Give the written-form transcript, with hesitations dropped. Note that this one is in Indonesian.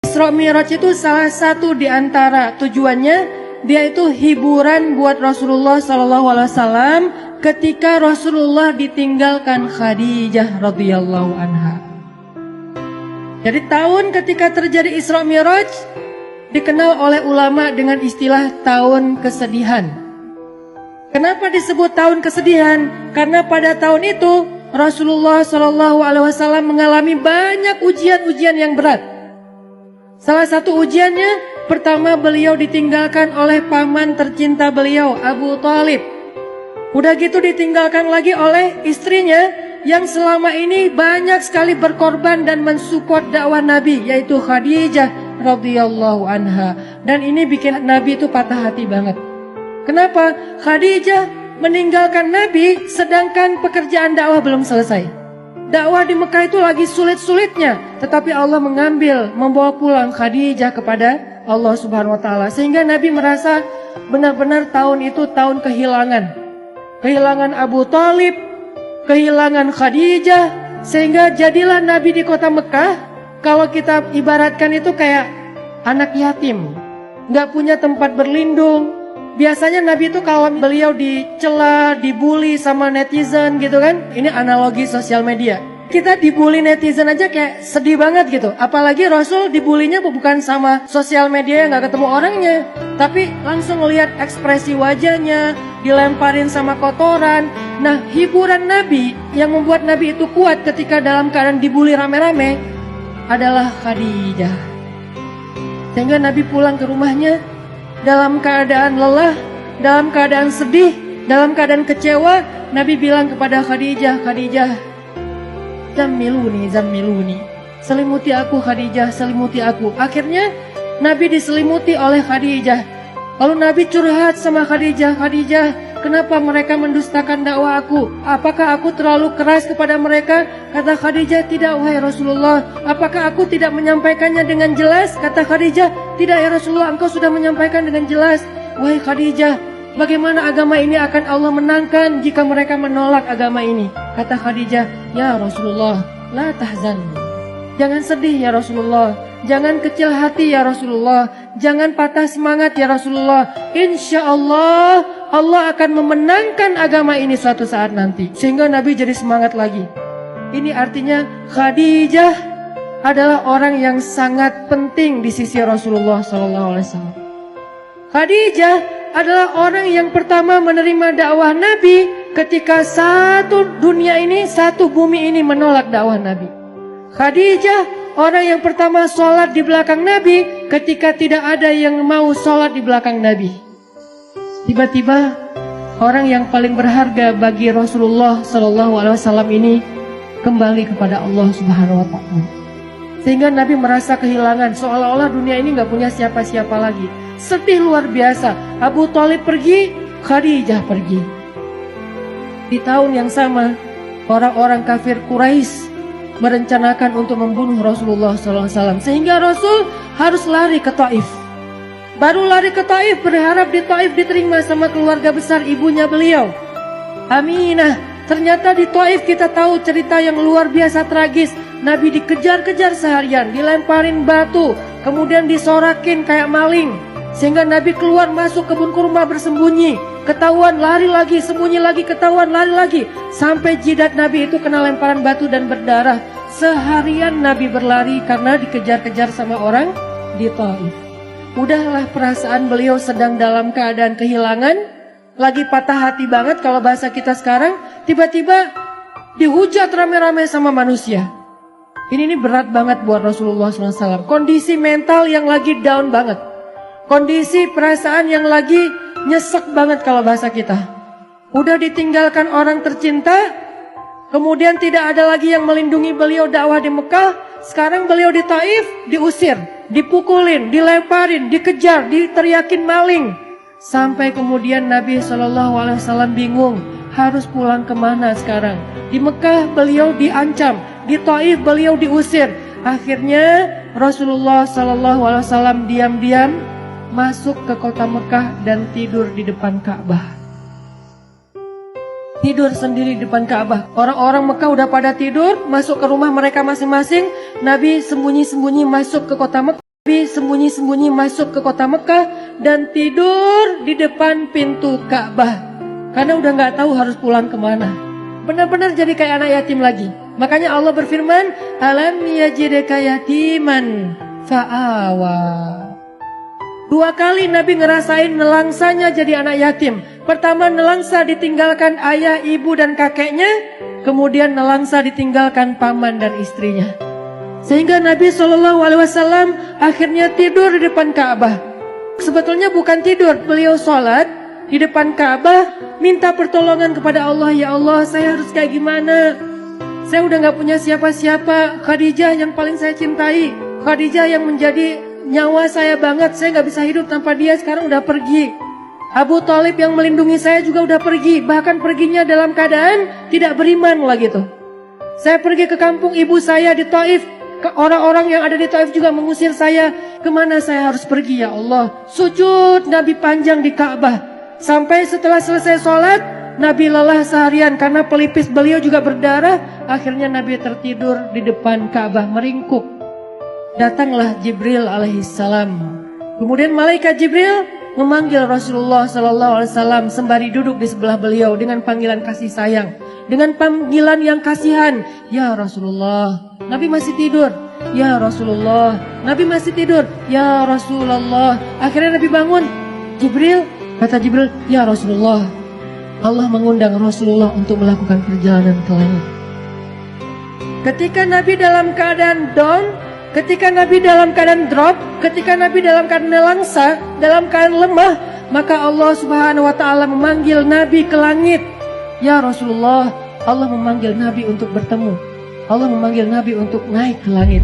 Isra Mi'raj itu salah satu di antara tujuannya, dia itu hiburan buat Rasulullah SAW ketika Rasulullah ditinggalkan Khadijah radhiyallahu anha. Jadi tahun ketika terjadi Isra Mi'raj dikenal oleh ulama dengan istilah tahun kesedihan. Kenapa disebut tahun kesedihan? Karena pada tahun itu Rasulullah SAW mengalami banyak ujian-ujian yang berat. Salah satu ujiannya, pertama beliau ditinggalkan oleh paman tercinta beliau, Abu Thalib. Udah gitu ditinggalkan lagi oleh istrinya yang selama ini banyak sekali berkorban dan mensupport dakwah Nabi, yaitu Khadijah radhiyallahu anha. Dan ini bikin Nabi itu patah hati banget. Kenapa? Khadijah meninggalkan Nabi sedangkan pekerjaan dakwah belum selesai. Dakwah di Mekah itu lagi sulit-sulitnya, tetapi Allah membawa pulang Khadijah kepada Allah Subhanahu wa taala, sehingga Nabi merasa benar-benar tahun itu tahun kehilangan. Kehilangan Abu Thalib, kehilangan Khadijah, sehingga jadilah Nabi di kota Mekah, kalau kita ibaratkan itu kayak anak yatim, nggak punya tempat berlindung. Biasanya Nabi itu kalau beliau dicela, dibully sama netizen gitu kan. Ini analogi sosial media. Kita dibully netizen aja kayak sedih banget gitu. Apalagi Rasul dibulinya bukan sama sosial media yang gak ketemu orangnya, tapi langsung lihat ekspresi wajahnya, dilemparin sama kotoran. Nah, hiburan Nabi yang membuat Nabi itu kuat ketika dalam keadaan dibully rame-rame adalah Khadijah. Sehingga Nabi pulang ke rumahnya dalam keadaan lelah, dalam keadaan sedih, dalam keadaan kecewa. Nabi bilang kepada Khadijah, Khadijah, zammiluni, selimuti aku Khadijah, selimuti aku. Akhirnya Nabi diselimuti oleh Khadijah. Lalu Nabi curhat sama Khadijah, Khadijah, kenapa mereka mendustakan dakwah aku? Apakah aku terlalu keras kepada mereka? Kata Khadijah, tidak wahai Rasulullah. Apakah aku tidak menyampaikannya dengan jelas? Kata Khadijah, tidak ya Rasulullah, engkau sudah menyampaikan dengan jelas. Wahai Khadijah, bagaimana agama ini akan Allah menangkan jika mereka menolak agama ini? Kata Khadijah, ya Rasulullah, la tahzan. Jangan sedih ya Rasulullah, jangan kecil hati ya Rasulullah, jangan patah semangat ya Rasulullah. Insya Allah, Allah akan memenangkan agama ini suatu saat nanti. Sehingga Nabi jadi semangat lagi. Ini artinya Khadijah adalah orang yang sangat penting di sisi Rasulullah SAW. Khadijah adalah orang yang pertama menerima dakwah Nabi ketika satu dunia ini, satu bumi ini menolak dakwah Nabi. Khadijah orang yang pertama sholat di belakang Nabi ketika tidak ada yang mau sholat di belakang Nabi. Tiba-tiba orang yang paling berharga bagi Rasulullah SAW ini kembali kepada Allah Subhanahu wa taala. Sehingga Nabi merasa kehilangan, seolah-olah dunia ini gak punya siapa-siapa lagi. Sedih luar biasa. Abu Thalib pergi, Khadijah pergi. Di tahun yang sama, orang-orang kafir Quraisy merencanakan untuk membunuh Rasulullah SAW. Sehingga Rasul harus lari ke Taif. Baru lari ke Taif, berharap di Taif diterima sama keluarga besar ibunya beliau, Aminah. Ternyata di Taif kita tahu cerita yang luar biasa tragis. Nabi dikejar-kejar seharian, dilemparin batu, kemudian disorakin kayak maling. Sehingga Nabi keluar masuk kebun kurma bersembunyi. Ketahuan lari lagi, sembunyi lagi, ketahuan lari lagi. Sampai jidat Nabi itu kena lemparan batu dan berdarah. Seharian Nabi berlari karena dikejar-kejar sama orang di Taif. Udahlah perasaan beliau sedang dalam keadaan kehilangan, lagi patah hati banget kalau bahasa kita sekarang. Tiba-tiba dihujat rame-rame sama manusia. Ini berat banget buat Rasulullah SAW. Kondisi mental yang lagi down banget. Kondisi perasaan yang lagi nyesek banget kalau bahasa kita. Udah ditinggalkan orang tercinta, kemudian tidak ada lagi yang melindungi beliau dakwah di Mekah. Sekarang beliau di Taif diusir, dipukulin, dilemparin, dikejar, diteriakin maling. Sampai kemudian Nabi SAW bingung harus pulang kemana sekarang. Di Mekah beliau diancam, di Taif beliau diusir. Akhirnya Rasulullah SAW diam-diam masuk ke kota Mekah dan tidur di depan Ka'bah. Tidur sendiri di depan Ka'bah. Orang-orang Mekah udah pada tidur, masuk ke rumah mereka masing-masing. Nabi sembunyi-sembunyi masuk ke kota Mekah Nabi sembunyi-sembunyi masuk ke kota Mekah dan tidur di depan pintu Ka'bah. Karena udah nggak tahu harus pulang kemana. Benar-benar jadi kayak anak yatim lagi. Makanya Allah berfirman, alam yajidka yatiman fa'awa. 2 kali Nabi ngerasain nelangsanya jadi anak yatim. Pertama nelangsa ditinggalkan ayah, ibu dan kakeknya. Kemudian nelangsa ditinggalkan paman dan istrinya. Sehingga Nabi SAW akhirnya tidur di depan Ka'bah. Sebetulnya bukan tidur, beliau sholat di depan Ka'bah, minta pertolongan kepada Allah. Ya Allah, saya harus kayak gimana? Saya udah gak punya siapa-siapa. Khadijah yang paling saya cintai, Khadijah yang menjadi nyawa saya banget. Saya gak bisa hidup tanpa dia, sekarang udah pergi. Abu Thalib yang melindungi saya juga udah pergi. Bahkan perginya dalam keadaan tidak beriman lagi tuh. Saya pergi ke kampung ibu saya di Taif. Orang-orang yang ada di Taif juga mengusir saya. Kemana saya harus pergi ya Allah? Sujud Nabi panjang di Ka'bah. Sampai setelah selesai sholat, Nabi lelah seharian karena pelipis beliau juga berdarah. Akhirnya Nabi tertidur di depan Ka'bah meringkuk. Datanglah Jibril alaihissalam. Kemudian malaikat Jibril memanggil Rasulullah SAW sembari duduk di sebelah beliau dengan panggilan kasih sayang, dengan panggilan yang kasihan. Ya Rasulullah. Nabi masih tidur. Ya Rasulullah. Nabi masih tidur. Ya Rasulullah. Akhirnya Nabi bangun. Jibril, kata Jibril, ya Rasulullah. Allah mengundang Rasulullah untuk melakukan perjalanan ke langit. Ketika Nabi dalam keadaan down, ketika Nabi dalam keadaan drop, ketika Nabi dalam keadaan nelangsa, dalam keadaan lemah, maka Allah Subhanahu wa taala memanggil Nabi ke langit. Ya Rasulullah, Allah memanggil Nabi untuk bertemu. Allah memanggil Nabi untuk naik ke langit.